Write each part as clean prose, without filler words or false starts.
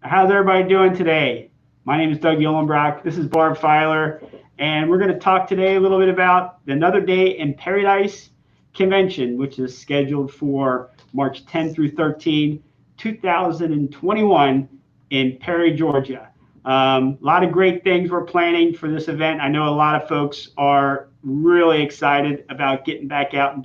How's everybody doing today? My name is Doug Yullenbrock. This is Barb Filer, and we're going to talk today a little bit about Another Day in Paradise Convention, which is scheduled for March 10 through 13, 2021 in Perry, Georgia. A lot of great things we're planning for this event. I know a lot of folks are really excited about getting back out and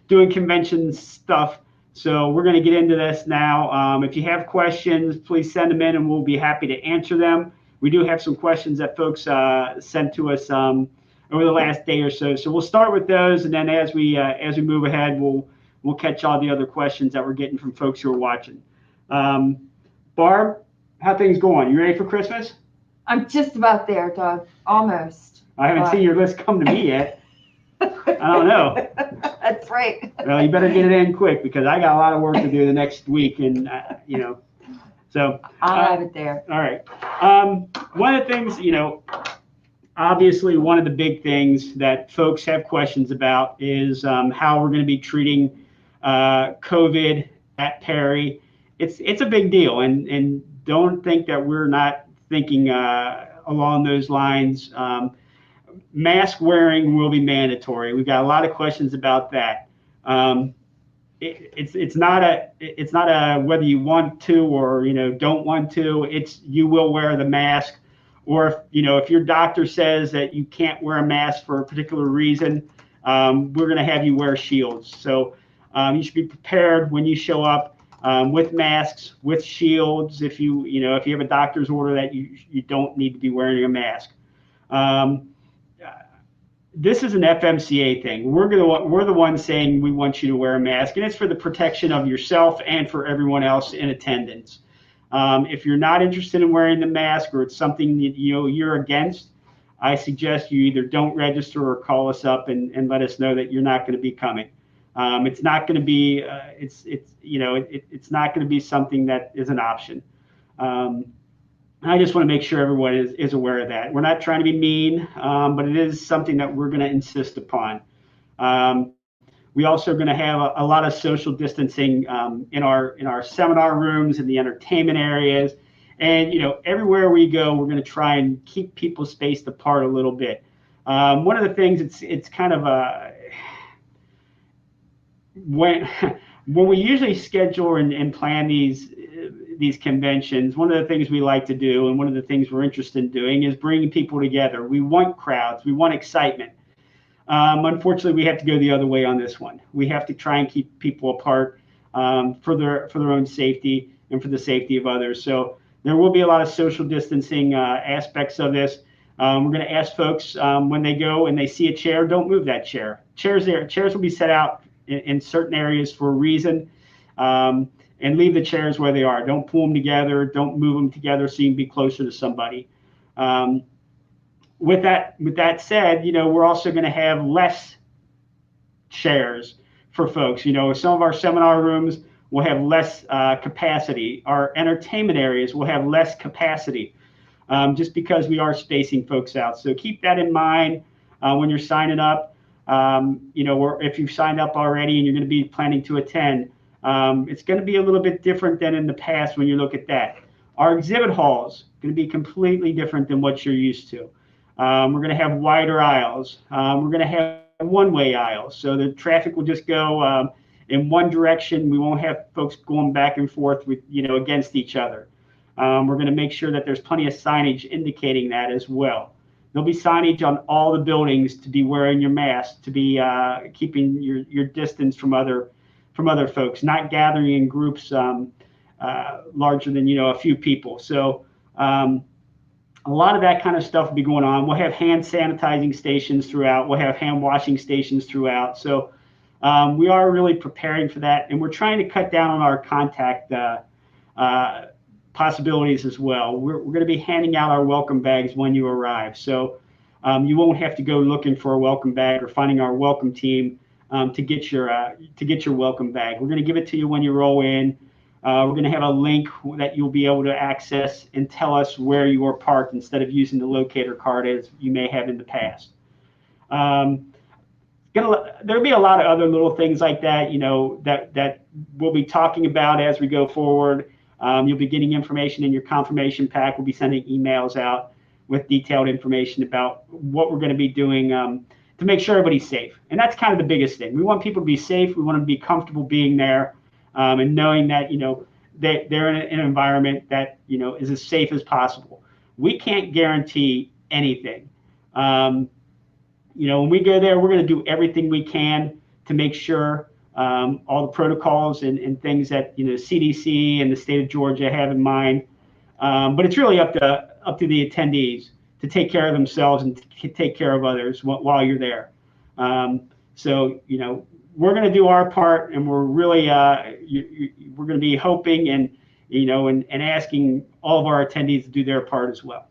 doing convention stuff. So we're going to get into this now. If you have questions, please send them in and we'll be happy to answer them. We do have some questions that folks sent to us over the last day or so. So we'll start with those, and then as we move ahead, we'll catch all the other questions that we're getting from folks who are watching. Barb, how things going? You ready for Christmas? I'm just about there, Doug. Almost. I haven't seen your list come to me yet. I don't know. That's right. Well, you better get it in quick because I got a lot of work to do the next week, and so I'll have it there. All right. One of the things, obviously one of the big things that folks have questions about is how we're going to be treating COVID at Perry. It's a big deal, and don't think that we're not thinking along those lines. Mask wearing will be mandatory. We've got a lot of questions about that. It's not a whether you want to or don't want to. It's you will wear the mask, or if your doctor says that you can't wear a mask for a particular reason, we're going to have you wear shields. So you should be prepared when you show up with masks, with shields. If you have a doctor's order that you don't need to be wearing a mask. This is an FMCA thing. We're the ones saying we want you to wear a mask, and it's for the protection of yourself and for everyone else in attendance. If you're not interested in wearing the mask, or it's something that you're against, I suggest you either don't register or call us up and let us know that you're not going to be coming. It's not going to be it's not going to be something that is an option. I just want to make sure everyone is aware of that. We're not trying to be mean, but it is something that we're going to insist upon. We also are going to have a lot of social distancing in our seminar rooms and the entertainment areas. And everywhere we go, we're going to try and keep people spaced apart a little bit. One of the things it's kind of when we usually schedule and plan these conventions, one of the things we like to do, and one of the things we're interested in doing, is bringing people together. We want crowds. We want excitement. Unfortunately, we have to go the other way on this one. We have to try and keep people apart for their own safety and for the safety of others. So there will be a lot of social distancing aspects of this. We're going to ask folks when they go and they see a chair, don't move that chair. Chairs will be set out in certain areas for a reason. And leave the chairs where they are. Don't pull them together. Don't move them together so you can be closer to somebody. With that said, we're also going to have less chairs for folks. Some of our seminar rooms will have less capacity. Our entertainment areas will have less capacity, just because we are spacing folks out. So keep that in mind when you're signing up. Or if you've signed up already and you're going to be planning to attend. It's going to be a little bit different than in the past when you look at that. Our exhibit halls going to be completely different than what you're used to. We're going to have wider aisles. We're going to have one-way aisles, so the traffic will just go in one direction. We won't have folks going back and forth with against each other. We're going to make sure that there's plenty of signage indicating that as well. There'll be signage on all the buildings to be wearing your mask, to be keeping your distance from other folks, not gathering in groups larger than a few people. So a lot of that kind of stuff will be going on. We'll have hand sanitizing stations throughout. We'll have hand washing stations throughout. So we are really preparing for that, and we're trying to cut down on our contact possibilities as well. We're going to be handing out our welcome bags when you arrive. So you won't have to go looking for a welcome bag or finding our welcome team to get your welcome bag. We're going to give it to you when you roll in. We're going to have a link that you'll be able to access and tell us where you are parked instead of using the locator card as you may have in the past. There'll be a lot of other little things like that, that we'll be talking about as we go forward. You'll be getting information in your confirmation pack. We'll be sending emails out with detailed information about what we're going to be doing to make sure everybody's safe. And that's kind of the biggest thing. We want people to be safe. We want them to be comfortable being there and knowing that, they're in an environment that, is as safe as possible. We can't guarantee anything. When we go there, we're going to do everything we can to make sure all the protocols and things that, CDC and the state of Georgia have in mind. But it's really up to the attendees to take care of themselves and to take care of others while you're there. So, we're going to do our part, and we're really we're going to be hoping and asking all of our attendees to do their part as well.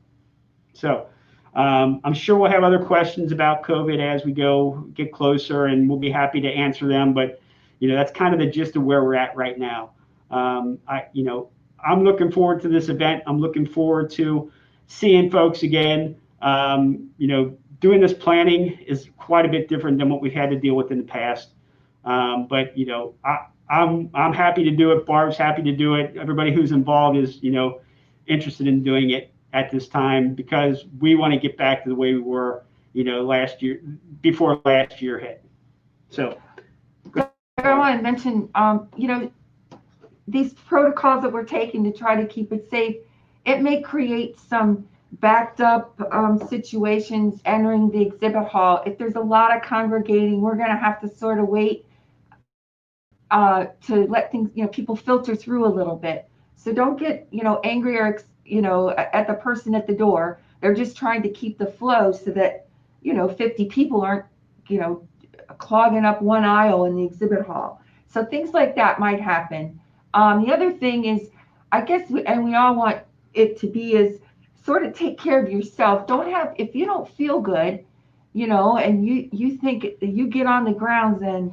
So I'm sure we'll have other questions about COVID as we get closer, and we'll be happy to answer them. But that's kind of the gist of where we're at right now. I'm looking forward to this event. I'm looking forward to seeing folks again. Doing this planning is quite a bit different than what we've had to deal with in the past. But I'm happy to do it. Barb's happy to do it. Everybody who's involved is interested in doing it at this time, because we want to get back to the way we were last year, before last year hit. So I want to mention these protocols that we're taking to try to keep it safe. It may create some backed up situations entering the exhibit hall. If there's a lot of congregating, we're going to have to sort of wait to let things, people filter through a little bit. So don't get, angry or, at the person at the door. They're just trying to keep the flow so that, 50 people aren't, clogging up one aisle in the exhibit hall. So things like that might happen. The other thing is, I guess, we all want it to be, is sort of take care of yourself. If you don't feel good, and you think you get on the grounds and,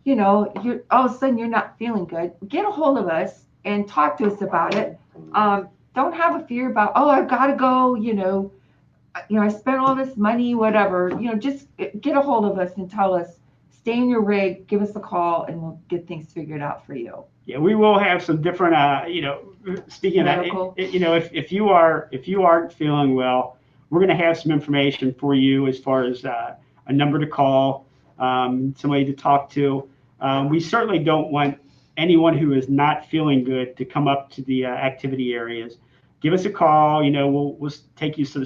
you're all of a sudden you're not feeling good, get a hold of us and talk to us about it. Don't have a fear about, I've got to go, I spent all this money, whatever, just get a hold of us and tell us, stay in your rig, give us a call, and we'll get things figured out for you. Yeah, we will have some different, speaking medical. Of that, if you aren't feeling well, we're going to have some information for you as far as a number to call, somebody to talk to. We certainly don't want anyone who is not feeling good to come up to the activity areas. Give us a call. We'll take you some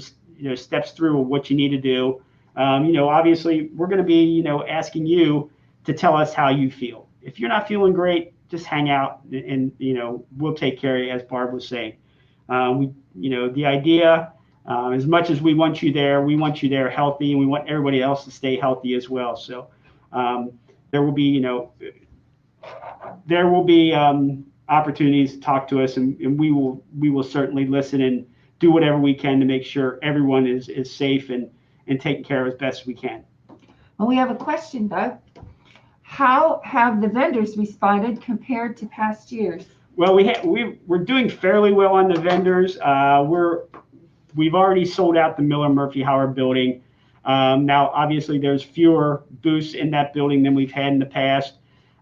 steps through what you need to do. Obviously, we're going to be asking you to tell us how you feel. If you're not feeling great, just hang out and we'll take care of you, as Barb was saying. The idea, as much as we want you there healthy, and we want everybody else to stay healthy as well. So there will be opportunities to talk to us, and we will certainly listen and do whatever we can to make sure everyone is safe and taken care of as best we can. Well, we have a question, Doug. How have the vendors responded compared to past years? Well, we're doing fairly well on the vendors. We've already sold out the Miller Murphy Howard building. Now, obviously, there's fewer booths in that building than we've had in the past.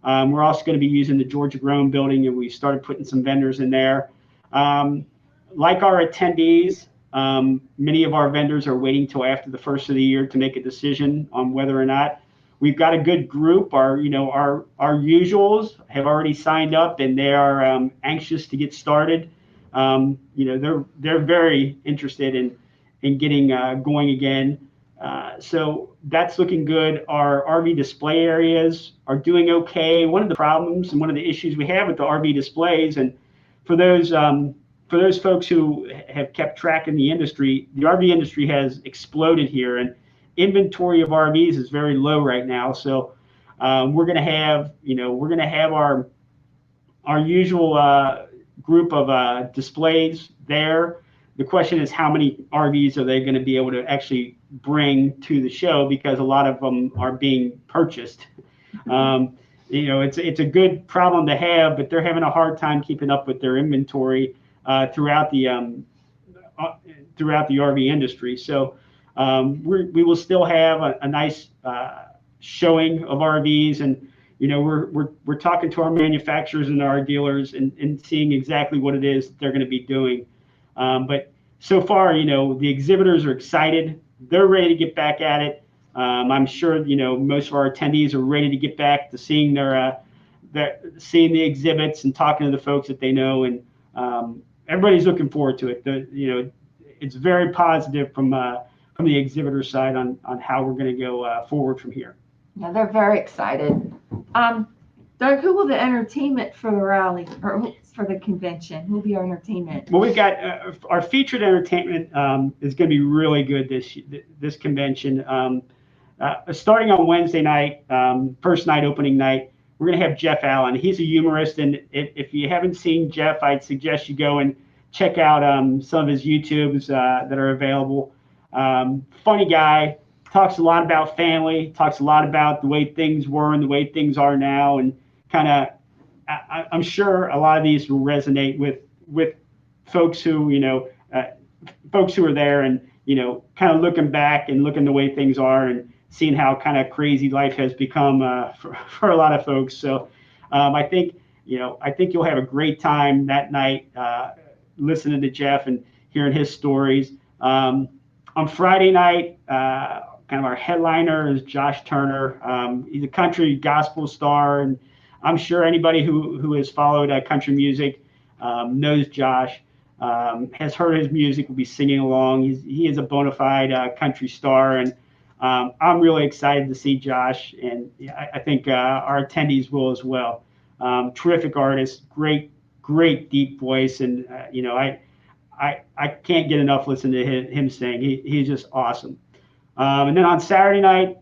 We're also going to be using the Georgia Grown building, and we started putting some vendors in there. Like our attendees, many of our vendors are waiting till after the first of the year to make a decision on whether or not. We've got a good group. Our usuals have already signed up, and they are anxious to get started. They're very interested in getting going again. So that's looking good. Our RV display areas are doing okay. One of the problems and one of the issues we have with the RV displays, and for those folks who have kept track in the industry, the RV industry has exploded here, and inventory of RVs is very low right now. So we're going to have our usual group of displays there. The question is, how many RVs are they going to be able to actually bring to the show, because a lot of them are being purchased. It's a good problem to have, but they're having a hard time keeping up with their inventory throughout the RV industry. So we will still have a nice showing of RVs, and we're talking to our manufacturers and our dealers and seeing exactly what it is that they're going to be doing. But so far, the exhibitors are excited. They're ready to get back at it. I'm sure, most of our attendees are ready to get back to seeing seeing the exhibits and talking to the folks that they know. And everybody's looking forward to it. It's very positive from the exhibitor side on how we're going to go forward from here. Yeah, they're very excited. Doug, who will the entertainment for the rally or for the convention? Who will be our entertainment? Well, we've got our featured entertainment is going to be really good this convention. Starting on Wednesday night, first night, opening night, we're going to have Jeff Allen. He's a humorist, and if you haven't seen Jeff, I'd suggest you go and check out some of his YouTubes that are available. Funny guy, talks a lot about family, talks a lot about the way things were and the way things are now, and kind of, I'm sure a lot of these will resonate with folks who, folks who are there and, kind of looking back and looking the way things are and seeing how kind of crazy life has become for a lot of folks. So I think you'll have a great time that night listening to Jeff and hearing his stories. On Friday night, kind of our headliner is Josh Turner. He's a country gospel star, and I'm sure anybody who has followed country music knows Josh, has heard his music, will be singing along. He is a bona fide country star, and I'm really excited to see Josh, and I think our attendees will as well. Terrific artist, great deep voice, and I can't get enough listening to him sing. He's just awesome. And then on Saturday night,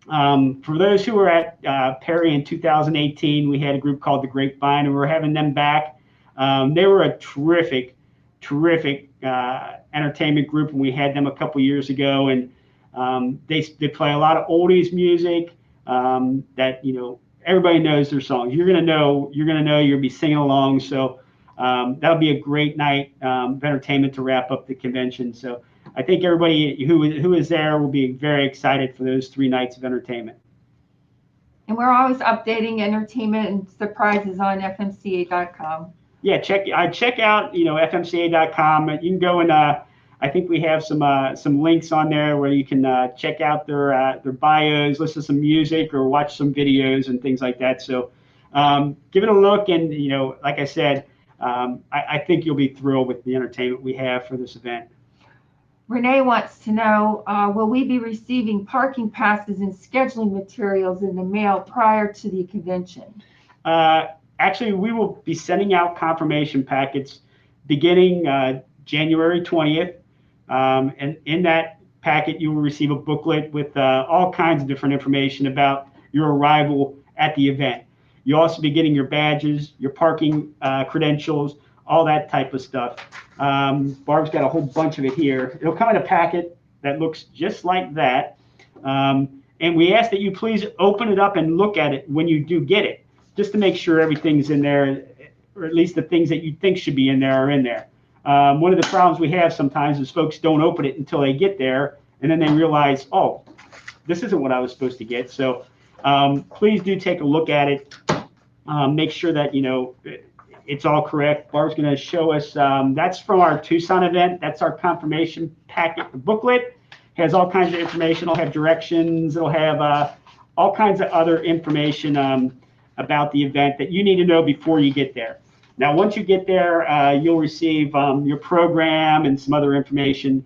for those who were at Perry in 2018, we had a group called The Grapevine, and we're having them back. They were a terrific entertainment group, and we had them a couple years ago, and they play a lot of oldies music that everybody knows their songs. You're gonna know, you'll be singing along. So that'll be a great night of entertainment to wrap up the convention. So I think everybody who is there will be very excited for those 3 nights of entertainment. And we're always updating entertainment and surprises on FMCA.com. Yeah, check out FMCA.com. You can go and I think we have some links on there where you can check out their bios, listen to some music, or watch some videos and things like that. So give it a look, and like I said, I think you'll be thrilled with the entertainment we have for this event. Renee wants to know, will we be receiving parking passes and scheduling materials in the mail prior to the convention? Actually, we will be sending out confirmation packets beginning January 20th. And in that packet, you will receive a booklet with all kinds of different information about your arrival at the event. You'll also be getting your badges, your parking credentials, all that type of stuff. Barb's got a whole bunch of it here. It'll come in a packet that looks just like that. And we ask that you please open it up and look at it when you do get it, just to make sure everything's in there, or at least the things that you think should be in there are in there. One of the problems we have sometimes is folks don't open it until they get there, and then they realize, oh, this isn't what I was supposed to get. So please do take a look at it. Make sure that it's all correct. Barb's going to show us. That's from our Tucson event. That's our confirmation packet. The booklet has all kinds of information. It'll have directions. It'll have all kinds of other information about the event that you need to know before you get there. Now, once you get there, you'll receive your program and some other information.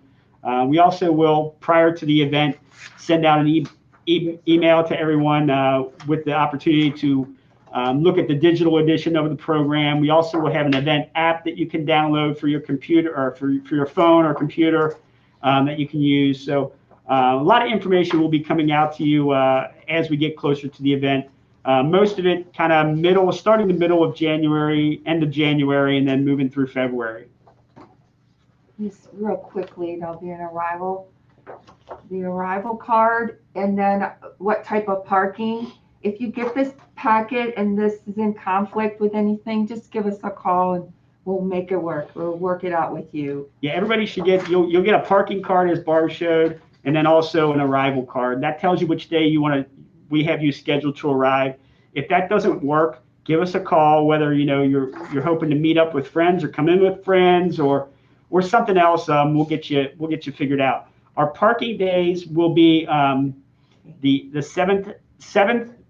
We also will, prior to the event, send out an email to everyone with the opportunity to look at the digital edition of the program. We also will have an event app that you can download for your computer, or for your phone or computer, that you can use. So a lot of information will be coming out to you as we get closer to the event. Most of it kind of starting the middle of January, end of January, and then moving through February. Just real quickly, there'll be the arrival card, and then what type of parking. If you get this packet and this is in conflict with anything, just give us a call and we'll make it work. We'll work it out with you. Yeah, everybody should you'll get a parking card, as Barb showed, and then also an arrival card. That tells you which day we have you scheduled to arrive. If that doesn't work, give us a call, whether you're hoping to meet up with friends or come in with friends or something else. We'll get you figured out. Our parking days will be the seventh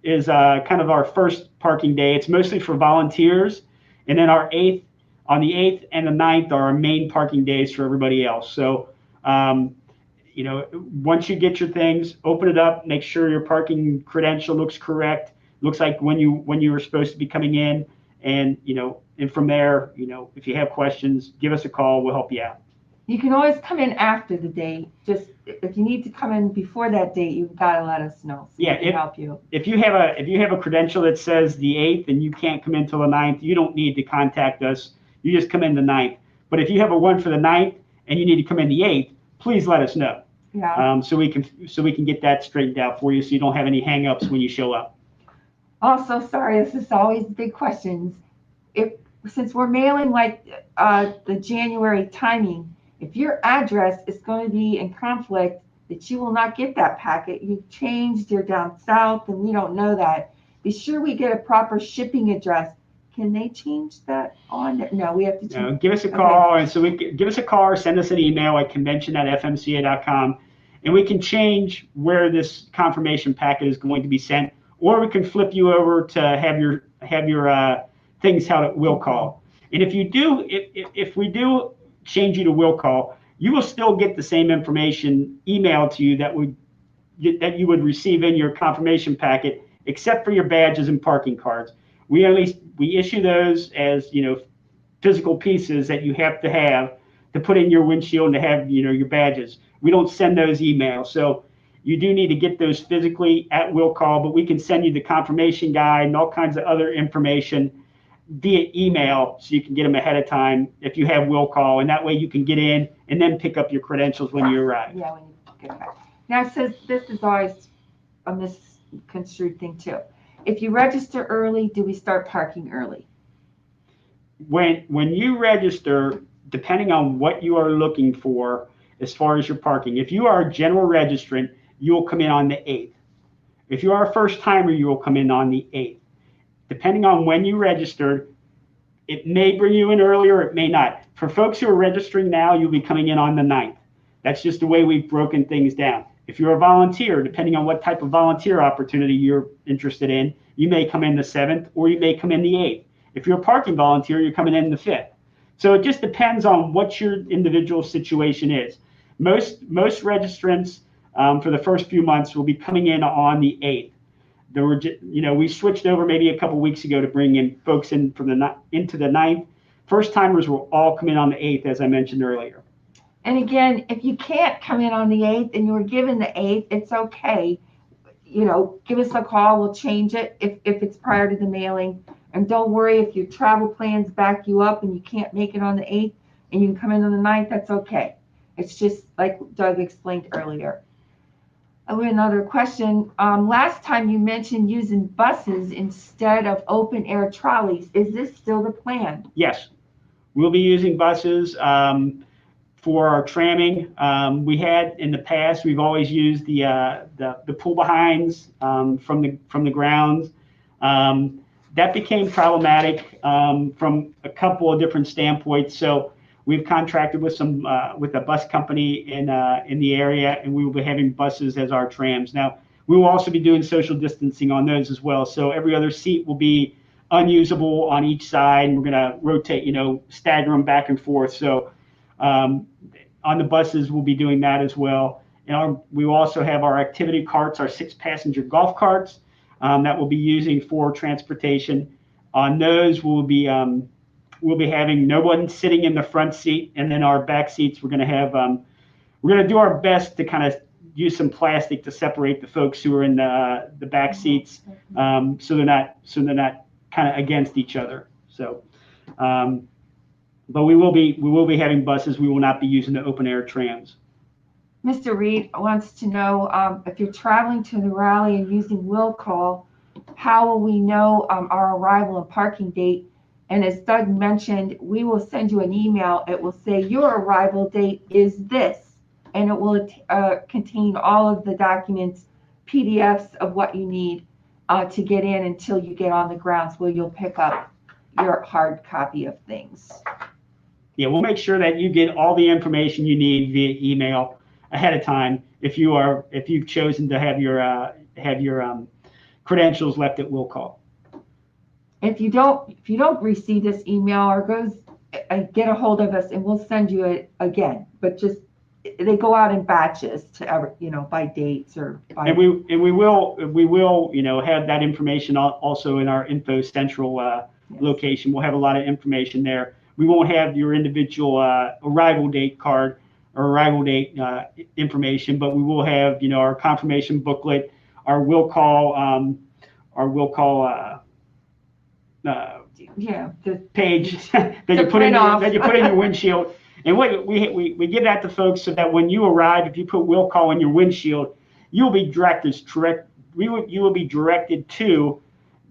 is kind of our first parking day. It's mostly for volunteers, and then our eighth on the 8th and the 9th are our main parking days for everybody else. So once you get your things, open it up, make sure your parking credential looks correct, looks like when you were supposed to be coming in, and from there, if you have questions, give us a call. We'll help you out. You can always come in after the date. Just if you need to come in before that date, you've got to let us know, so we can help you. If you have a credential that says the 8th and you can't come in till the 9th, you don't need to contact us. You just come in the 9th. But if you have a one for the 9th and you need to come in the 8th, please let us know. Yeah. So we can get that straightened out for you, so you don't have any hang-ups when you show up. Also, sorry, this is always big questions. Since we're mailing like the January timing, if your address is going to be in conflict, that you will not get that packet. You've changed, you're down south, and we don't know that. Be sure we get a proper shipping address. Can they change that on? No, we have to change. No, give us a call, and give us a call or send us an email at convention@fmca.com, and we can change where this confirmation packet is going to be sent, or we can flip you over to have your things held at will call. And if we do change you to will call, you will still get the same information emailed to you that you would receive in your confirmation packet, except for your badges and parking cards. We issue those as physical pieces that you have to put in your windshield and to have your badges. We don't send those emails, so you do need to get those physically at will call, but we can send you the confirmation guide and all kinds of other information via email, so you can get them ahead of time if you have will call, and that way you can get in and then pick up your credentials when you arrive. Yeah, when you get back. Now it says this is always a misconstrued thing too. If you register early, do we start parking early? When you register, depending on what you are looking for as far as your parking, if you are a general registrant, you will come in on the 8th. If you are a first timer, you will come in on the 8th. Depending on when you registered, it may bring you in earlier, it may not. For folks who are registering now, you'll be coming in on the 9th. That's just the way we've broken things down. If you're a volunteer, depending on what type of volunteer opportunity you're interested in, you may come in the 7th or you may come in the 8th. If you're a parking volunteer, you're coming in the 5th. So it just depends on what your individual situation is. Most registrants for the first few months will be coming in on the 8th. We switched over maybe a couple weeks ago to bring in folks in into the 9th. First timers will all come in on the 8th, as I mentioned earlier. And again, if you can't come in on the 8th and you were given the 8th, it's okay. Give us a call. We'll change it if it's prior to the mailing. And don't worry if your travel plans back you up and you can't make it on the 8th and you can come in on the 9th, that's okay. It's just like Doug explained earlier. Another question. Last time you mentioned using buses instead of open air trolleys. Is this still the plan? Yes. We'll be using buses for our tramming. We had in the past, we've always used the pull behinds from the grounds. That became problematic from a couple of different standpoints. So we've contracted with a bus company in the area, and we will be having buses as our trams. Now, we will also be doing social distancing on those as well. So every other seat will be unusable on each side, and we're going to rotate, stagger them back and forth. So on the buses, we'll be doing that as well. And we will also have our activity carts, our 6-passenger golf carts that we'll be using for transportation. On those, we'll be having no one sitting in the front seat, and then our back seats, we're going to do our best to kind of use some plastic to separate the folks who are in the back seats, so they're not kind of against each other. So, but we will be having buses. We will not be using the open air trams. Mr. Reed wants to know if you're traveling to the rally and using will call, how will we know our arrival and parking date? And as Doug mentioned, we will send you an email. It will say your arrival date is this, and it will contain all of the documents, PDFs of what you need. to get in until you get on the grounds where you'll pick up your hard copy of things. Yeah, we'll make sure that you get all the information you need via email ahead of time if you've chosen to have your credentials left at will call. If you don't receive this email or get a hold of us, and we'll send you it again. But just they go out in batches to by dates or by. And we will have that information also in our Info Central location. We'll have a lot of information there. We won't have your individual arrival date card or arrival date information, but we will have our confirmation booklet, our will call the page that you put in your windshield. And we give that to folks so that when you arrive, if you put will call in your windshield, you'll be directed to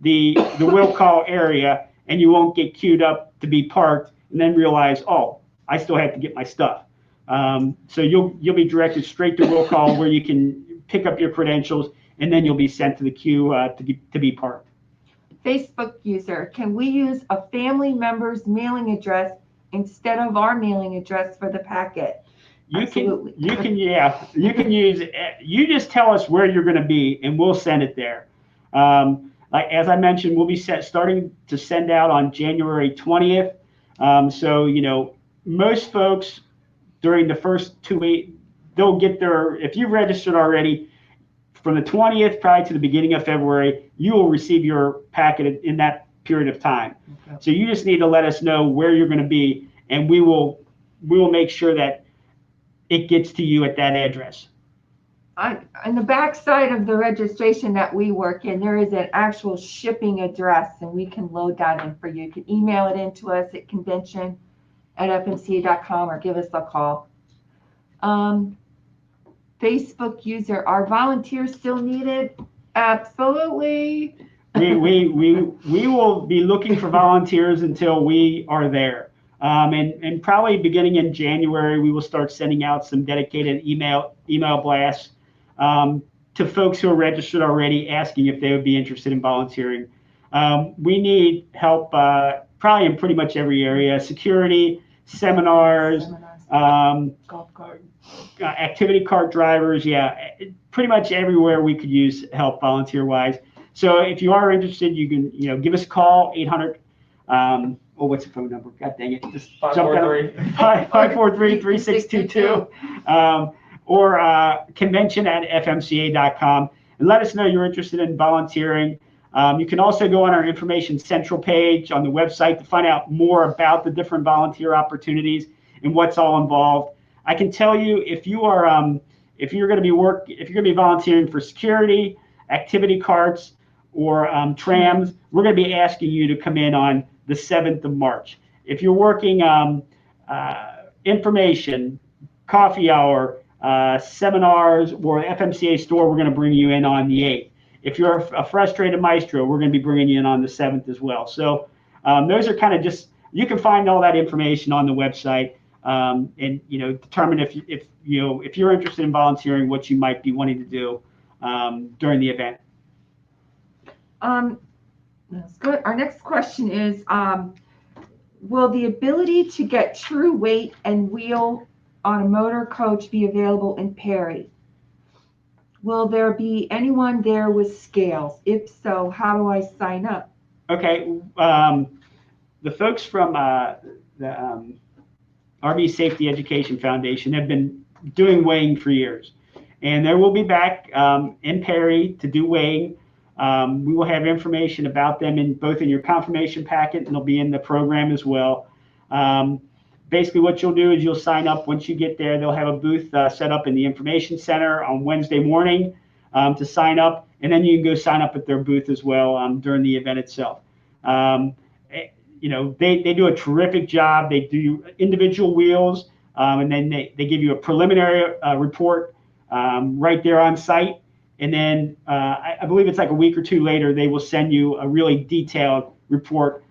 the will call area, and you won't get queued up to be parked and then realize, oh, I still have to get my stuff. So you'll be directed straight to will call where you can pick up your credentials, and then you'll be sent to the queue to be parked. Facebook user, can we use a family member's mailing address instead of our mailing address for the packet? Absolutely. You can use, you just tell us where you're going to be and we'll send it there. Like as I mentioned, we'll be starting to send out on January 20th. So most folks during the first 2 weeks, they'll get if you've registered already, from the 20th probably to the beginning of February, you will receive your packet in that period of time. Okay. So you just need to let us know where you're going to be, and we will make sure that it gets to you at that address. On the back side of the registration that we work in, there is an actual shipping address, and we can load that in for you. You can email it in to us at convention@fmca.com or give us a call. Facebook user, are volunteers still needed? Absolutely. We will be looking for volunteers until we are there. And probably beginning in January, we will start sending out some dedicated email blasts to folks who are registered already, asking if they would be interested in volunteering. We need help probably in pretty much every area: security, seminars, golf cart. Activity cart drivers. Yeah, pretty much everywhere we could use help volunteer-wise. So if you are interested, you can give us a call, 800. What's the phone number? God dang it! Just 543-3622. Or convention@fmca.com, and let us know you're interested in volunteering. You can also go on our Information Central page on the website to find out more about the different volunteer opportunities and what's all involved. I can tell you if you're going to be volunteering for security, activity carts, or trams, we're going to be asking you to come in on the 7th of March. If you're working information, coffee hour, seminars, or FMCA store, we're going to bring you in on the 8th. If you're a frustrated maestro, we're going to be bringing you in on the 7th as well. So those are kind of just, you can find all that information on the website and determine if you're interested in volunteering, what you might be wanting to do during the event. That's good. Our next question is, will the ability to get true weight and wheel on a motor coach be available in Perry? Will there be anyone there with scales? If so, how do I sign up? Okay. The folks from the RV Safety Education Foundation have been doing weighing for years, and they will be back in Perry to do weighing. We will have information about them both in your confirmation packet, and it'll be in the program as well. Basically, what you'll do is you'll sign up once you get there. They'll have a booth set up in the information center on Wednesday morning to sign up, and then you can go sign up at their booth as well during the event itself. They do a terrific job. They do individual wheels, and then they give you a preliminary report right there on site. And then I believe it's like a week or two later, they will send you a really detailed report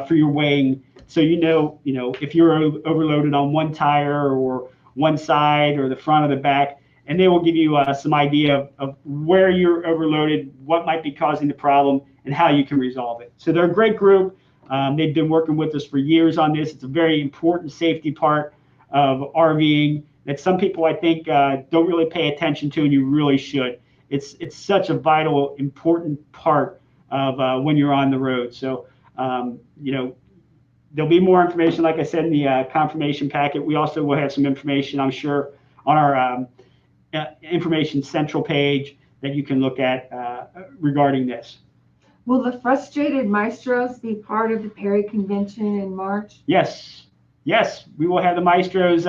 for your weighing. So if you're overloaded on one tire or one side or the front or the back, and they will give you some idea of where you're overloaded, what might be causing the problem, and how you can resolve it. So they're a great group. They've been working with us for years on this. It's a very important safety part of RVing that some people, I think, don't really pay attention to, and you really should. It's such a vital, important part of when you're on the road. So, there'll be more information, like I said, in the confirmation packet. We also will have some information, I'm sure, on our Information Central page that you can look at regarding this. Will the frustrated maestros be part of the Perry Convention in March? Yes, we will have the maestros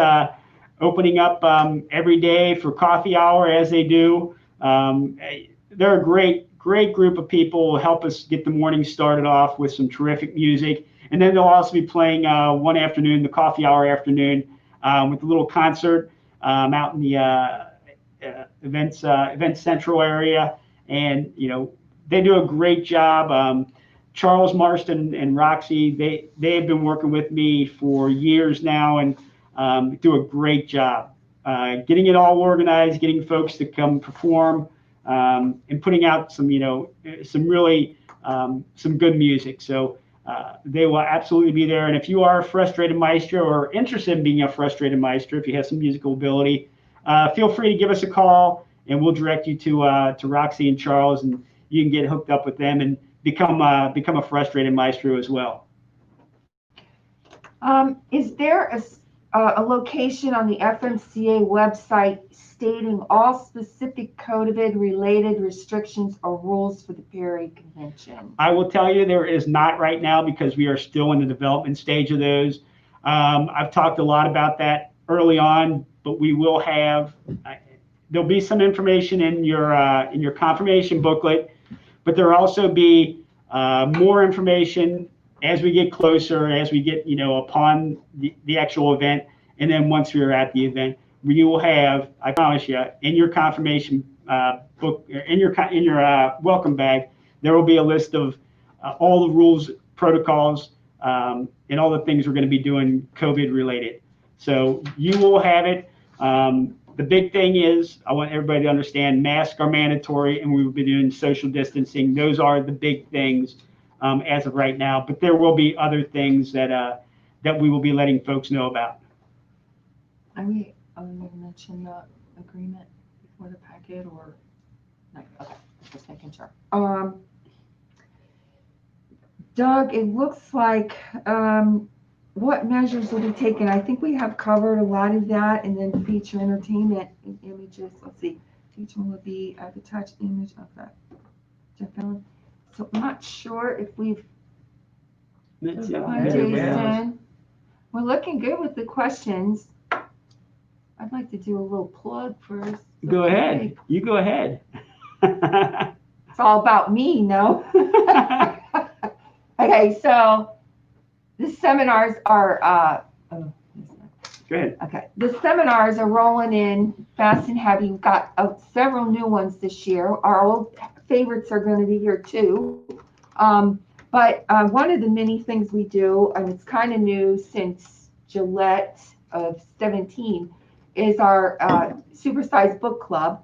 opening up every day for coffee hour as they do. They're a great group of people who help us get the morning started off with some terrific music. And then they'll also be playing one afternoon, the coffee hour afternoon, with a little concert out in the Events Central area. And, they do a great job. Charles Marston and Roxy, they have been working with me for years now and do a great job getting it all organized, getting folks to come perform, and putting out some really some good music. So they will absolutely be there. And if you are a frustrated maestro or interested in being a frustrated maestro, if you have some musical ability, feel free to give us a call, and we'll direct you to Roxy and Charles, and you can get hooked up with them and become a frustrated maestro as well. Is there a location on the FMCA website stating all specific COVID-related restrictions or rules for the Perry Convention? I will tell you there is not right now because we are still in the development stage of those. I've talked a lot about that early on, but we will have. There'll be some information in your confirmation booklet, but there will also be more information as we get closer, as we get upon the actual event, and then once we're at the event, you will have, I promise you, in your confirmation book, in your welcome bag, there will be a list of all the rules, protocols, and all the things we're going to be doing COVID related. So you will have it. The big thing is, I want everybody to understand, masks are mandatory, and we will be doing social distancing. Those are the big things as of right now. But there will be other things that we will be letting folks know about. I mean, mention the agreement before the packet, or no? Okay, just making sure. Doug, it looks like what measures will be taken? I think we have covered a lot of that, and then feature entertainment images. Let's see, feature will be the touch image of that. So I'm not sure if we've. Jason, we're looking good with the questions. I'd like to do a little plug first. Go ahead. You go ahead. It's all about me, no? Okay, so the seminars are, Go ahead. Okay, the seminars are rolling in fast and heavy. We've got several new ones this year. Our old favorites are going to be here too. But one of the many things we do, and it's kind of new since Gillette of 17, is our supersized book club.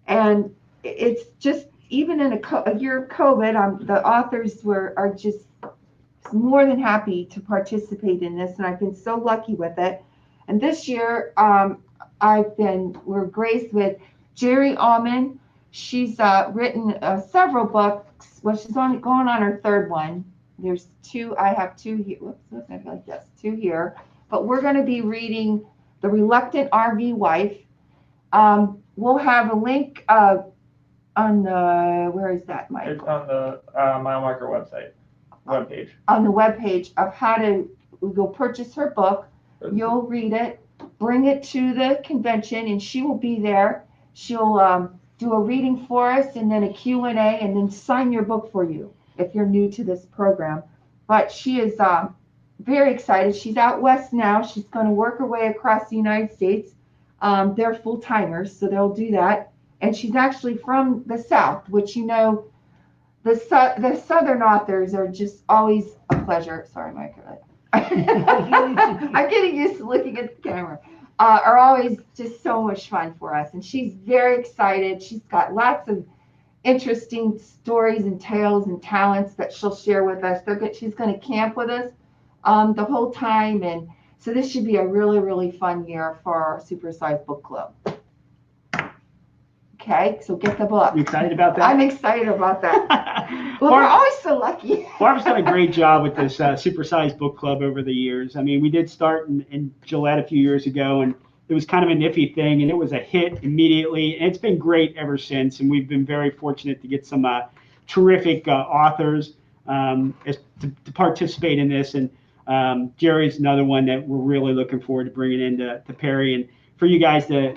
And it's just, even in a year of COVID, the authors are just more than happy to participate in this, and I've been so lucky with it. And this year, we're graced with Jerry Allman. She's written several books. Well, she's going on her third one. There's two. I have two here. Whoops, I feel like yes, two here. But we're going to be reading The Reluctant RV Wife. We'll have a link on the, where is that, Mike? It's on the Mile Marker website, webpage. On the webpage of how to, you'll purchase her book, you'll read it, bring it to the convention, and she will be there. She'll do a reading for us, and then a Q&A, and then sign your book for you if you're new to this program. But she is very excited. She's out west now. She's going to work her way across the United States. They're full-timers, so they'll do that. And she's actually from the South, which, you know, the Southern authors are just always a pleasure. Sorry, Mike. I'm getting used to looking at the camera. are always just so much fun for us. And she's very excited. She's got lots of interesting stories and tales and talents that she'll share with us. She's going to camp with us the whole time. And so this should be a really, really fun year for our Supersized Book Club. Okay, so get the book. You excited about that? I'm excited about that. Well, we're always so lucky. Barb's done a great job with this Supersized Book Club over the years. I mean, we did start in Gillette a few years ago, and it was kind of an iffy thing, and it was a hit immediately. And it's been great ever since, and we've been very fortunate to get some terrific authors to participate in this. And Jerry's another one that we're really looking forward to bringing into Perry, and for you guys to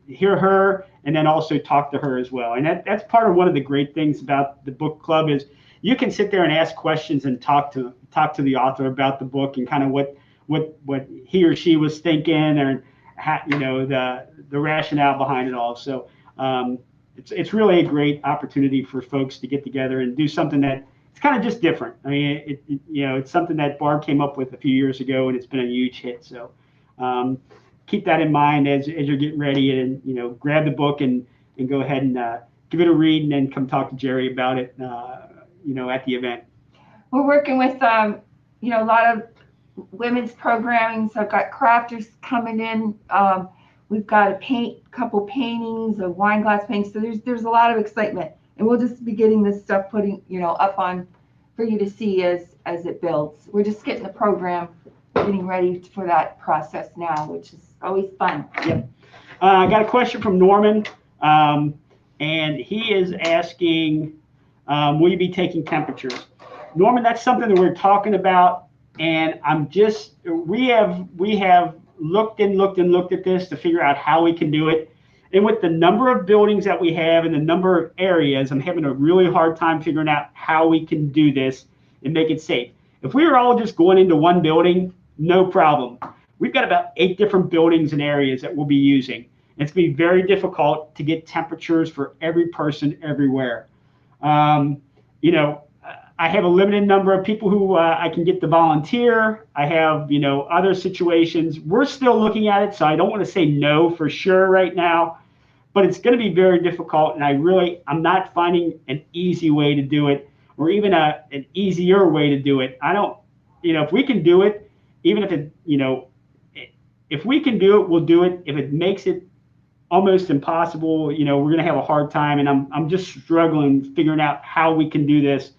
hear her and then also talk to her as well. And that's part of one of the great things about the book club is you can sit there and ask questions and talk to the author about the book and kind of what he or she was thinking, or the rationale behind it all. So it's really a great opportunity for folks to get together and do something that it's kind of just different. I mean, it's something that Barb came up with a few years ago, and it's been a huge hit. So keep that in mind as you're getting ready, and grab the book and go ahead and give it a read, and then come talk to Jerry about it at the event. We're working with a lot of women's programming. So I've got crafters coming in. We've got a couple paintings, a wine glass painting. So there's a lot of excitement, and we'll just be getting this stuff up on for you to see as it builds. We're just getting the program getting ready for that process now, which is always fun. Yep. I got a question from Norman, and he is asking, will you be taking temperatures? Norman, that's something that we're talking about, and we have looked at this to figure out how we can do it. And with the number of buildings that we have and the number of areas, I'm having a really hard time figuring out how we can do this and make it safe. If we were all just going into one building, no problem. We've got about 8 different buildings and areas that we'll be using. It's going to be very difficult to get temperatures for every person everywhere. I have a limited number of people who I can get to volunteer. I have, other situations. We're still looking at it, so I don't want to say no for sure right now, but it's going to be very difficult, and I'm not finding an easy way to do it, or even an easier way to do it. If we can do it, even if if we can do it, we'll do it. If it makes it almost impossible, we're going to have a hard time, and I'm just struggling figuring out how we can do this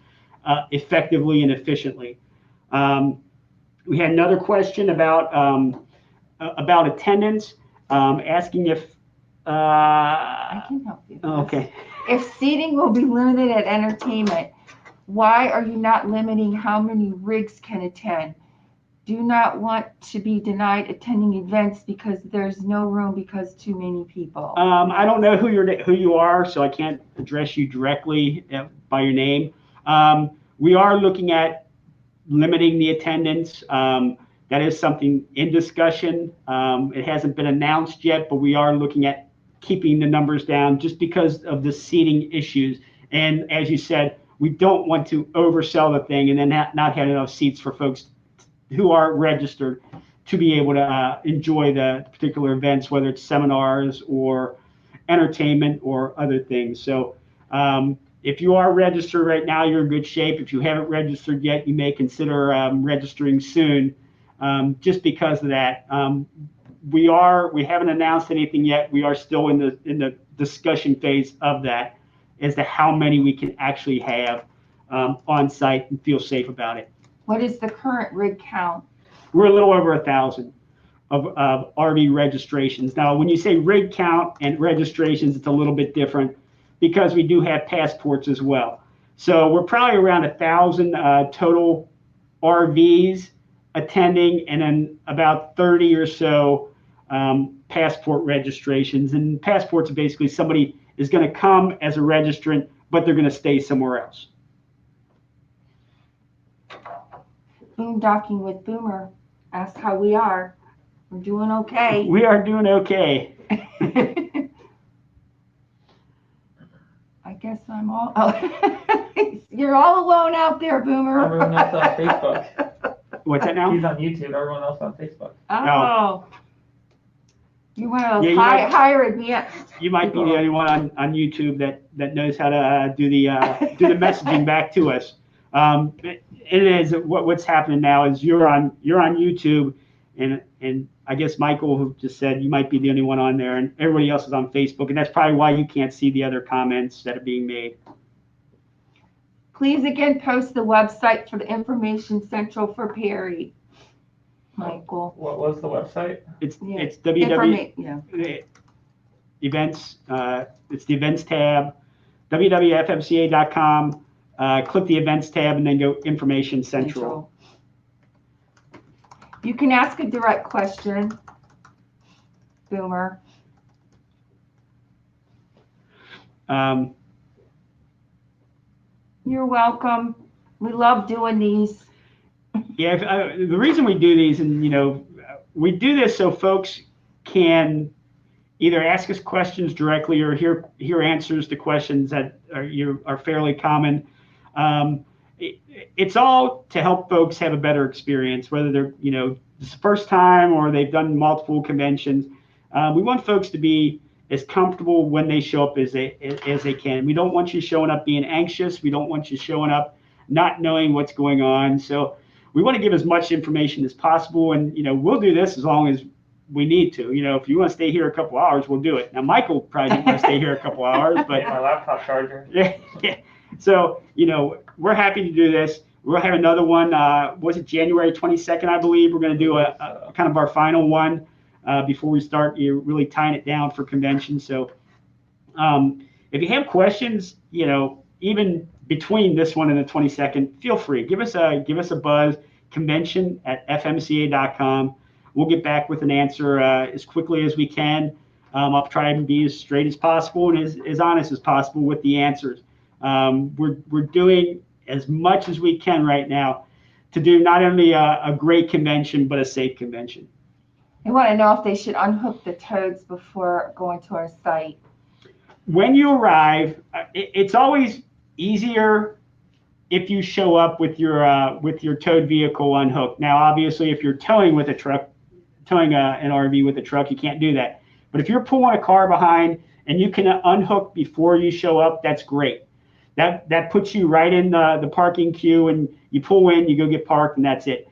effectively and efficiently. We had another question about attendance, asking if I can help you. Okay. If seating will be limited at entertainment, why are you not limiting how many rigs can attend? Do not want to be denied attending events because there's no room because too many people. I don't know who you are, so I can't address you directly by your name. We are looking at limiting the attendance. That is something in discussion. It hasn't been announced yet, but we are looking at keeping the numbers down just because of the seating issues. And as you said, we don't want to oversell the thing and then not have enough seats for folks who are registered to be able to enjoy the particular events, whether it's seminars or entertainment or other things. So if you are registered right now, you're in good shape. If you haven't registered yet, you may consider registering soon, just because of that. We haven't announced anything yet. We are still in the discussion phase of that as to how many we can actually have on site and feel safe about it. What is the current rig count? We're a little over 1,000 of RV registrations. Now, when you say rig count and registrations, it's a little bit different because we do have passports as well. So we're probably around 1,000 total RVs attending, and then about 30 or so passport registrations. And passports are basically somebody is going to come as a registrant, but they're going to stay somewhere else. Boondocking with Boomer asked how we are. We're doing okay. We are doing okay. I guess I'm all. Oh. You're all alone out there, Boomer. Everyone else on Facebook. What's that now? He's on YouTube. Everyone else on Facebook. Oh. You want to Yeah, you might- hire advanced. You might be the only one on YouTube that knows how to do the messaging back to us. It is what's happening now is you're on YouTube, and I guess Michael who just said you might be the only one on there, and everybody else is on Facebook, and that's probably why you can't see the other comments that are being made. Please again post the website for the Information Central for Perry. Michael. What was the website? It's Yeah. it's www Yeah. events. It's the events tab, www.fmca.com. Click the events tab and then go Information Central. You can ask a direct question, Boomer. You're welcome. We love doing these. Yeah, the reason we do these, and we do this so folks can either ask us questions directly or hear answers to questions that are fairly common. It's all to help folks have a better experience, whether they're it's the first time or they've done multiple conventions. We want folks to be as comfortable when they show up as they can. We don't want you showing up being anxious. We don't want you showing up not knowing what's going on. So we want to give as much information as possible, and we'll do this as long as we need to. If you want to stay here a couple hours, we'll do it. Now Michael probably didn't want to stay here a couple hours, but My laptop charger. yeah. So we're happy to do this. We'll have another one. Was it January 22nd? I believe we're going to do a kind of our final one before we start really tying it down for convention. So if you have questions, even between this one and the 22nd, feel free. Give us a buzz. Convention@fmca.com. We'll get back with an answer as quickly as we can. I'll try and be as straight as possible and as honest as possible with the answers. We're doing as much as we can right now to do not only a great convention, but a safe convention. They want to know if they should unhook the toads before going to our site. When you arrive, it's always easier if you show up with your towed vehicle unhooked. Now, obviously, if you're towing an RV with a truck, you can't do that. But if you're pulling a car behind and you can unhook before you show up, that's great. That puts you right in the parking queue, and you pull in, you go get parked, and that's it.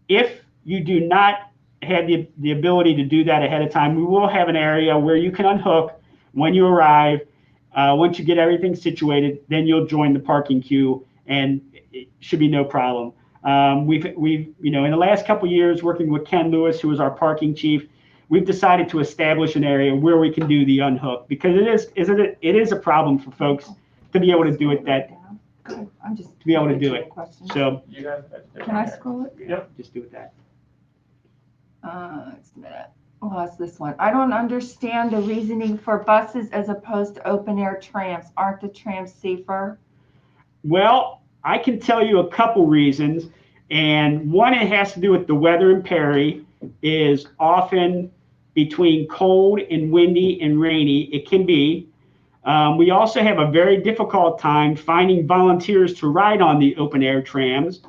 If you do not have the ability to do that ahead of time, we will have an area where you can unhook when you arrive. Once you get everything situated, then you'll join the parking queue, and it should be no problem. We've in the last couple of years, working with Ken Lewis, who is our parking chief, we've decided to establish an area where we can do the unhook, because it is a problem for folks to be able to do it I'm just to be able to do it. So You guys, Can I scroll it? Yep. just do it that. It's a minute. Lost this one. I don't understand the reasoning for buses as opposed to open air trams. Aren't the trams safer? Well, I can tell you a couple reasons, and one, it has to do with the weather in Perry is often between cold and windy and rainy. It can be. We also have a very difficult time finding volunteers to ride on the open air trams.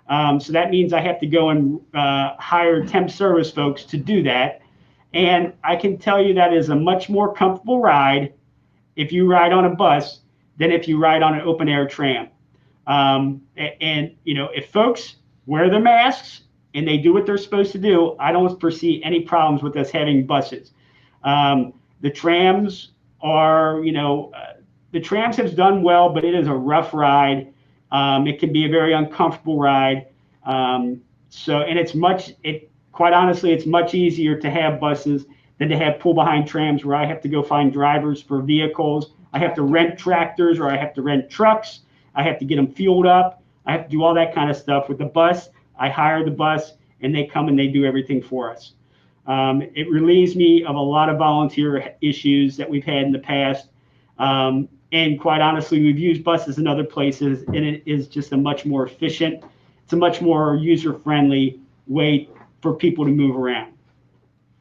So that means I have to go and hire temp service folks to do that. And I can tell you that is a much more comfortable ride if you ride on a bus than if you ride on an open air tram. If folks wear their masks and they do what they're supposed to do, I don't foresee any problems with us having buses. The trams the trams have done well, but it is a rough ride. It can be a very uncomfortable ride. Quite honestly, it's much easier to have buses than to have pull behind trams where I have to go find drivers for vehicles. I have to rent tractors, or I have to rent trucks. I have to get them fueled up. I have to do all that kind of stuff. With the bus, I hire the bus and they come and they do everything for us. It relieves me of a lot of volunteer issues that we've had in the past. And quite honestly, we've used buses in other places, and it is just a much more efficient, it's a much more user-friendly way for people to move around.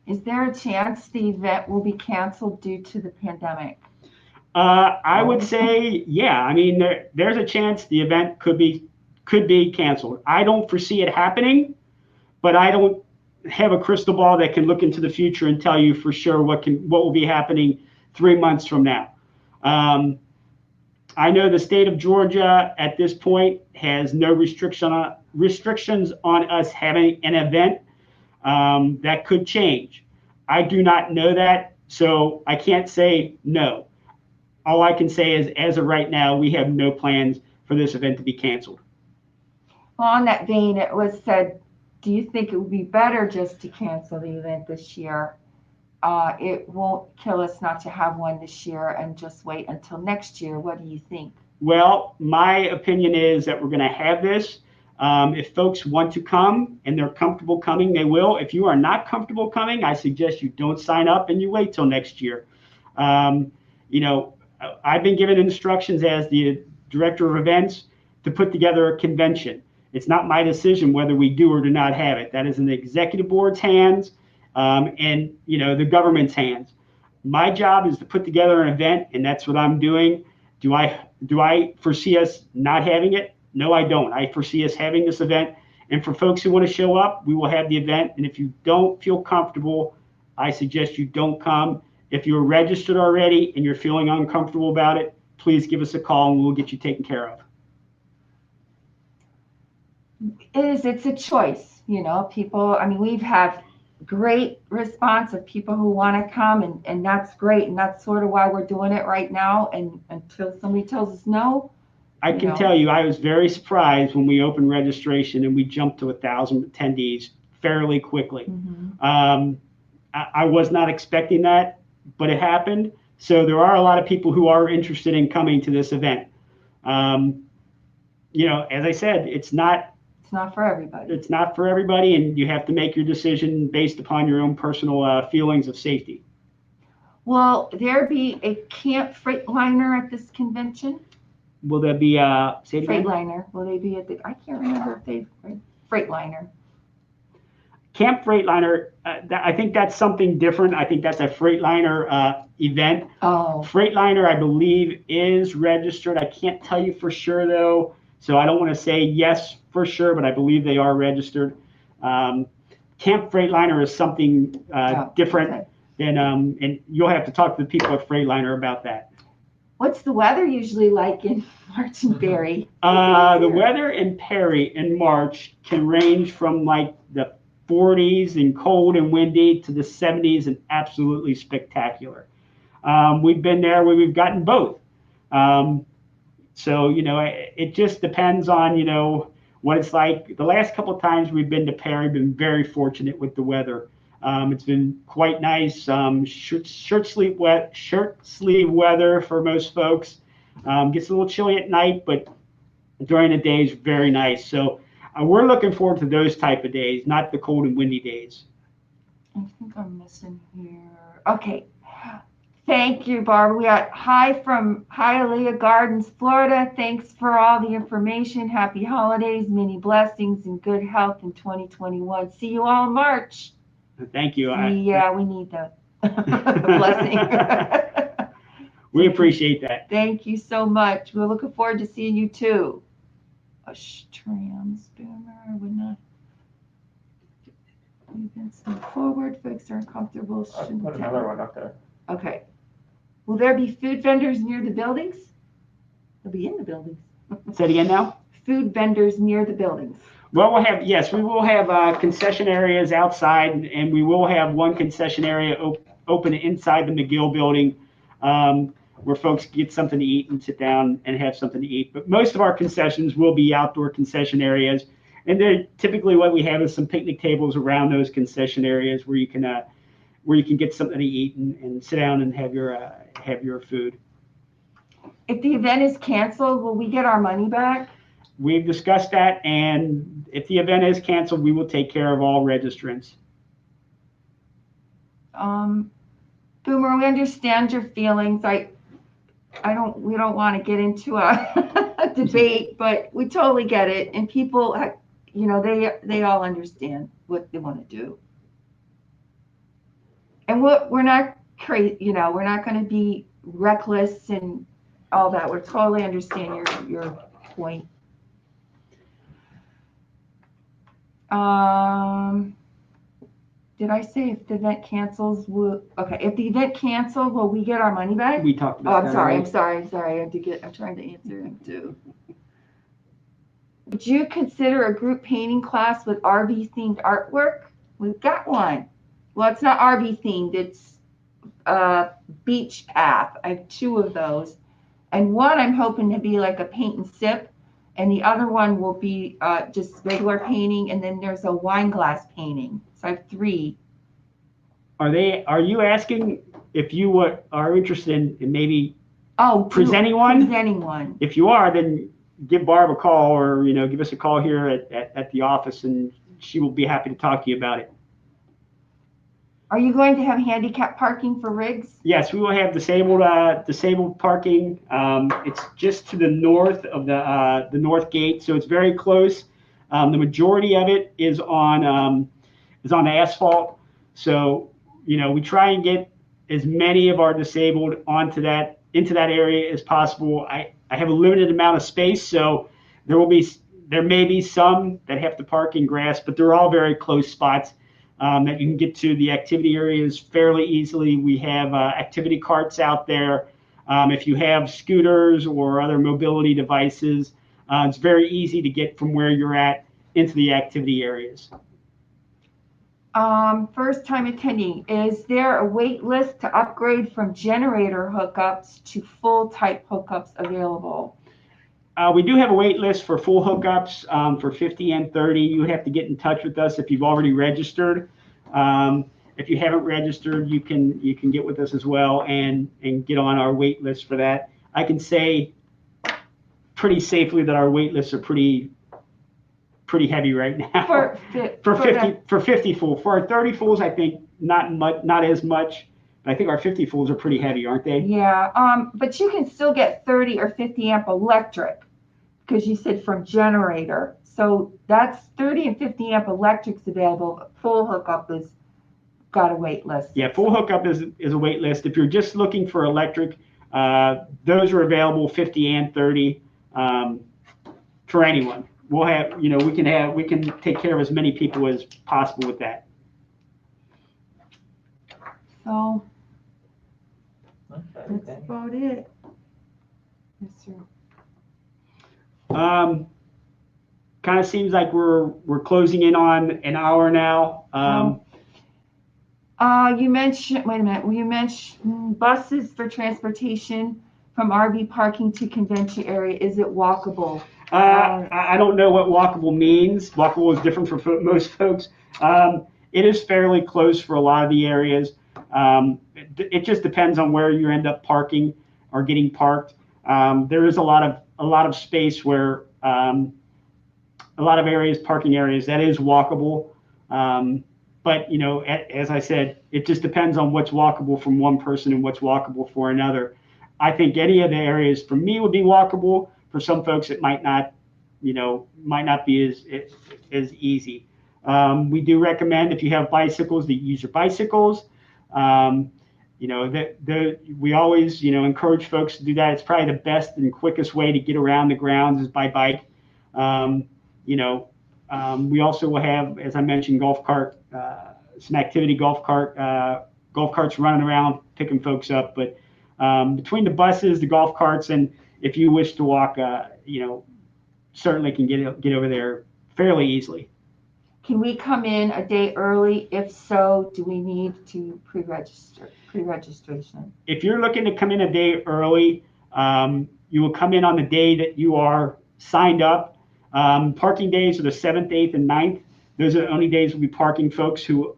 Is there a chance the event will be canceled due to the pandemic? I would say, yeah. I mean, there's a chance the event could be canceled. I don't foresee it happening, but I don't have a crystal ball that can look into the future and tell you for sure what will be happening 3 months from now. I know the state of Georgia at this point has no restrictions on us having an event. That could change. I do not know that, so I can't say no. All I can say is, as of right now, we have no plans for this event to be canceled. Well, on that vein, it was said, do you think it would be better just to cancel the event this year? It won't kill us not to have one this year and just wait until next year. What do you think? Well, my opinion is that we're going to have this. If folks want to come and they're comfortable coming, they will. If you are not comfortable coming, I suggest you don't sign up and you wait till next year. I've been given instructions as the director of events to put together a convention. It's not my decision whether we do or do not have it. That is in the executive board's hands and the government's hands. My job is to put together an event, and that's what I'm doing. Do I foresee us not having it? No, I don't. I foresee us having this event. And for folks who want to show up, we will have the event. And if you don't feel comfortable, I suggest you don't come. If you're registered already and you're feeling uncomfortable about it, please give us a call and we'll get you taken care of. It's a choice, people. I mean, we've had great response of people who want to come, and that's great. And that's sort of why we're doing it right now. And until somebody tells us no, I can tell you, I was very surprised when we opened registration and we jumped to 1,000 attendees fairly quickly. Mm-hmm. I was not expecting that, but it happened. So there are a lot of people who are interested in coming to this event. As I said, it's not for everybody. It's not for everybody, and you have to make your decision based upon your own personal feelings of safety. Will there be a Camp Freightliner at this convention? Will there be Freightliner? Will they be at the? I can't remember if Freightliner. Camp Freightliner. I think that's something different. I think that's a Freightliner event. Oh. Freightliner, I believe, is registered. I can't tell you for sure though, so I don't want to say yes for sure, but I believe they are registered. Camp Freightliner is something different than, and you'll have to talk to the people at Freightliner about that. What's the weather usually like in March and Perry? The weather in Perry in March can range from like the 40s and cold and windy to the 70s and absolutely spectacular. We've been there where we've gotten both. So, it just depends on, what it's like. The last couple of times we've been to Perry, been very fortunate with the weather. It's been quite nice. Shirt sleeve weather for most folks. Gets a little chilly at night, but during the day is very nice. So we're looking forward to those type of days, not the cold and windy days. I think I'm missing here. Okay. Thank you, Barbara. We got hi from Hialeah Gardens, Florida. Thanks for all the information. Happy holidays, many blessings, and good health in 2021. See you all in March. Thank you. We need the blessing. We appreciate that. Thank you so much. We're looking forward to seeing you too. A trans boomer would not. Events move forward. Folks are uncomfortable. I'll put another one up there. Okay. Will there be food vendors near the buildings? They'll be in the buildings. Say it again now. Food vendors near the buildings. Well, we will have concession areas outside, and we will have one concession area open inside the McGill building where folks get something to eat and sit down and have something to eat. But most of our concessions will be outdoor concession areas, and they're typically what we have is some picnic tables around those concession areas where you can get something to eat and sit down and have your food. If the event is canceled, will we get our money back? We've discussed that, and if the event is canceled, we will take care of all registrants. Boomer, we understand your feelings. We don't want to get into a debate, but we totally get it. And people, they all understand what they want to do. And we're not crazy, we're not going to be reckless and all that. We totally understand your point. did I say if the event cancels, okay, if the event canceled, will we get our money back? We talked Oh, about I'm that. sorry, already. I'm trying to answer him too. Would you consider a group painting class with RV themed artwork? We've got one. Well, it's not RV themed, it's beach path. I have 2 of those. And one I'm hoping to be like a paint and sip, and the other one will be just regular painting, and then there's a wine glass painting. So I have 3. Are you asking if you are interested in maybe Oh, presenting one? Presenting one. If you are, then give Barb a call, or give us a call here at the office, and she will be happy to talk to you about it. Are you going to have handicap parking for rigs? Yes, we will have disabled parking. It's just to the north of the north gate, so it's very close. The majority of it is on asphalt, so we try and get as many of our disabled into that area as possible. I have a limited amount of space, so there may be some that have to park in grass, but they're all very close spots that you can get to the activity areas fairly easily. We have activity carts out there. If you have scooters or other mobility devices, it's very easy to get from where you're at into the activity areas. First time attending, is there a wait list to upgrade from generator hookups to full type hookups available? We do have a wait list for full hookups for 50 and 30. You would have to get in touch with us if you've already registered. If you haven't registered, you can get with us as well and get on our wait list for that. I can say pretty safely that our wait lists are pretty heavy right now. For 50 full. For our 30 fulls, I think not as much. But I think our 50 fulls are pretty heavy, aren't they? Yeah, but you can still get 30 or 50 amp electric, because you said from generator. So that's 30 and 50 amp electrics available. Full hookup is got a wait list. Yeah, full hookup is a wait list. If you're just looking for electric, those are available 50 and 30 for anyone. We'll have, we can take care of as many people as possible with that. So Okay. that's about it. Yes, sir. Kind of seems like we're closing in on an hour now. You mentioned, wait a minute, you mentioned buses for transportation from RV parking to convention area. Is it walkable? I don't know what walkable means. Walkable is different for most folks. It is fairly close for a lot of the areas. It just depends on where you end up parking or getting parked. There is a lot of space where a lot of areas, parking areas, that is walkable. But as I said, it just depends on what's walkable from one person and what's walkable for another. I think any of the areas for me would be walkable. For some folks, it might not be as easy. We do recommend, if you have bicycles, that you use your bicycles. We always encourage folks to do that. It's probably the best and quickest way to get around the grounds is by bike. We also will have, as I mentioned, golf cart, some activity golf carts running around picking folks up. But between the buses, the golf carts, and if you wish to walk, certainly can get over there fairly easily. Can we come in a day early? If so, do we need to pre-registration? If you're looking to come in a day early, you will come in on the day that you are signed up. Parking days are the 7th, 8th, and 9th. Those are the only days we'll be parking folks who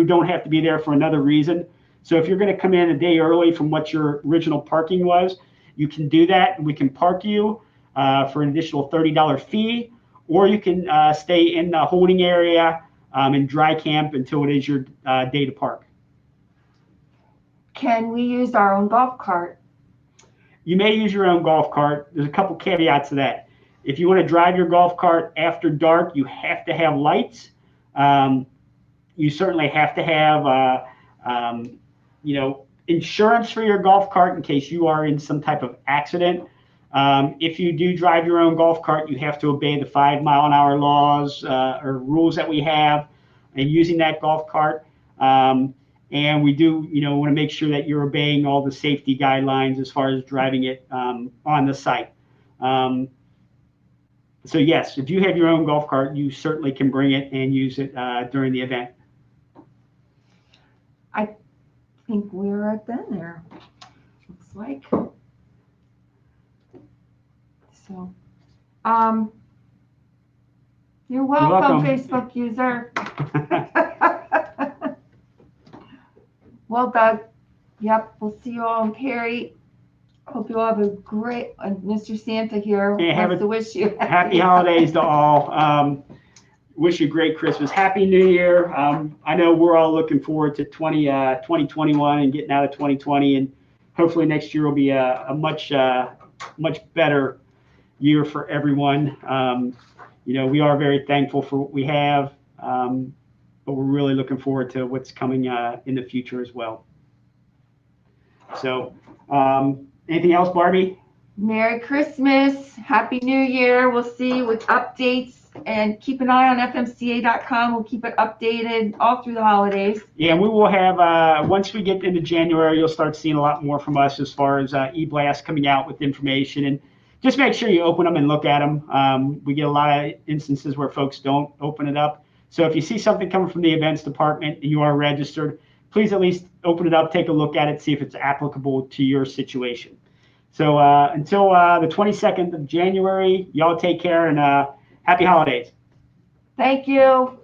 don't have to be there for another reason. So if you're going to come in a day early from what your original parking was, you can do that, and we can park you for an additional $30 fee, or you can stay in the holding area and dry camp until it is your day to park. Can we use our own golf cart? You may use your own golf cart. There's a couple caveats to that. If you want to drive your golf cart after dark, you have to have lights. You certainly have to have, insurance for your golf cart in case you are in some type of accident. If you do drive your own golf cart, you have to obey the 5 mile an hour laws or rules that we have. and using that golf cart. And we do, want to make sure that you're obeying all the safety guidelines as far as driving it on the site. So yes, if you have your own golf cart, you certainly can bring it and use it during the event. I think we're done there. Looks like. So, you're welcome, Facebook user. Well, Doug. Yep, we'll see you all in Cary. Hope you all have a great, and Mr. Santa here wants to wish you happy holidays to all. Wish you a great Christmas. Happy New Year. I know we're all looking forward to 2021 and getting out of 2020, and hopefully next year will be a much better year for everyone. We are very thankful for what we have, but we're really looking forward to what's coming in the future as well. So, anything else, Barbie? Merry Christmas. Happy New Year. We'll see you with updates, and keep an eye on FMCA.com. We'll keep it updated all through the holidays. Yeah, and we will have, once we get into January, you'll start seeing a lot more from us as far as e-blasts coming out with information. And just make sure you open them and look at them. We get a lot of instances where folks don't open it up. So if you see something coming from the events department and you are registered, please at least open it up, take a look at it, see if it's applicable to your situation. So until the 22nd of January, y'all take care, and happy holidays. Thank you.